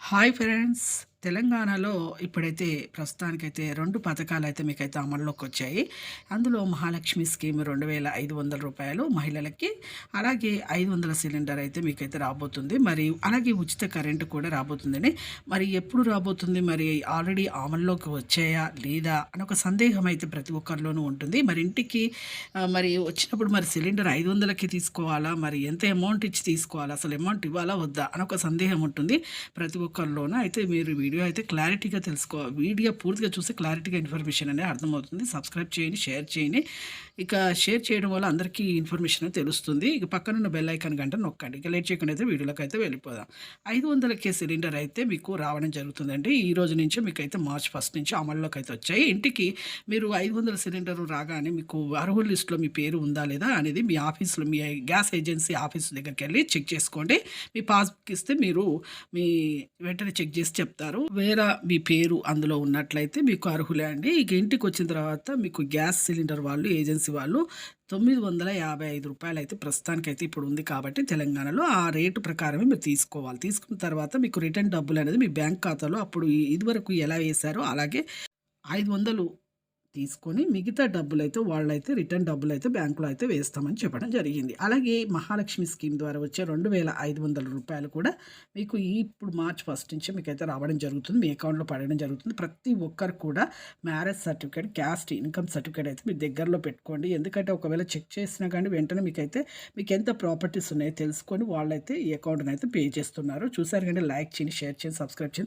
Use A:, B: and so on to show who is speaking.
A: Hi friends. తెలంగాణలో ఇప్పుడైతే ప్రస్తుతానికైతే 2 పథకాలైతే మీకైతే అమల్లోకొచ్చాయి. అందులో మహాలక్ష్మి స్కీమ్ రూ. 2,500 మహిళలకి, అలాగే 500 సిలిండర్ అయితే మీకైతే రాబోతుంది. మరి అలాగే ఉచిత కరెంట్ కూడా రాబోతుందండి. మరి ఎప్పుడు రాబోతుంది? మరి ఆల్రెడీ అమల్లోకి వచ్చాయా? లేదా? అని ఒక సందేహం అయితే ప్రతి ఒక్కరిలోనూ ఉంటుంది. మరి ఇంటికి మరి వచ్చినప్పుడు మరి సిలిండర్ 500కి తీసుకోవాలా? మరి ఎంత అమౌంట్ ఇచ్చి తీసుకోవాలా? అసలు అమౌంట్ ఇవ్వాలా? వద్దా? అని ఒక సందేహం ఉంటుంది ప్రతి ఒక్కరిలోనూ. అయితే మీరు వీడియో అయితే క్లారిటీగా వీడియో పూర్తిగా చూస్తే క్లారిటీగా ఇన్ఫర్మేషన్ అనేది అర్థమవుతుంది. సబ్స్క్రైబ్ చేయండి, షేర్ చేయండి. ఇక షేర్ చేయడం వల్ల అందరికీ ఇన్ఫర్మేషన్ అనేది తెలుస్తుంది. ఇక పక్కనున్న బెల్ ఐకాన్ గంట నొక్కండి. ఇక లేట్ చేయకుండా అయితే వీడియోలోకి అయితే వెళ్ళిపోదాం. 500కే సిలిండర్ అయితే మీకు రావడం జరుగుతుందండి. ఈ రోజు నుంచే మీకైతే మార్చ్ 1 నుంచి అమల్లోకి అయితే వచ్చాయి. ఇంటికి మీరు 500 సిలిండర్ రాగానే మీకు అర్హుల లిస్ట్‌లో మీ పేరు ఉందా లేదా అనేది మీ ఆఫీస్‌లో మీ గ్యాస్ ఏజెన్సీ ఆఫీస్ దగ్గరికెళ్ళి చెక్ చేసుకోండి. మీ పాస్‌బుక్ ఇస్తే మీరు మీ వెంటనే చెక్ చేసి చెప్తారు. మీ పేరు అందులో ఉన్నట్లయితే మీకు అర్హులే అండి. ఇక ఇంటికొచ్చిన తర్వాత మీకు గ్యాస్ సిలిండర్ వాళ్ళు, ఏజెన్సీ వాళ్ళు రూ. 955 అయితే ప్రస్తుతానికైతే ఇప్పుడు ఉంది కాబట్టి తెలంగాణలో ఆ రేటు ప్రకారమే మీరు తీసుకోవాలి. తీసుకున్న తర్వాత మీకు రిటర్న్ డబ్బులనేది మీ బ్యాంక్ ఖాతాలో అప్పుడు ఇదివరకు ఎలా వేశారో అలాగే 500 తీసుకొని మిగతా డబ్బులైతే వాళ్ళైతే రిటర్న్ డబ్బులైతే బ్యాంకులో అయితే వేస్తామని చెప్పడం జరిగింది. అలాగే మహాలక్ష్మి స్కీమ్ ద్వారా వచ్చే రూ. 2,500 కూడా మీకు ఇప్పుడు మార్చ్ 1 నుంచే మీకైతే రావడం జరుగుతుంది. మీ అకౌంట్‌లో పడడం జరుగుతుంది. ప్రతి ఒక్కరు కూడా marriage certificate, caste income certificate అయితే మీ దగ్గరలో పెట్టుకోండి. ఎందుకంటే ఒకవేళ చెక్ చేసినా కానీ వెంటనే మీకెంత ప్రాపర్టీస్ ఉన్నాయో తెలుసుకొని వాళ్ళైతే ఈ అకౌంట్‌నైతే పే చేస్తున్నారు. చూసారు కంటే లైక్ చేయండి, షేర్ చేయండి, సబ్స్క్రైబ్ చేయండి.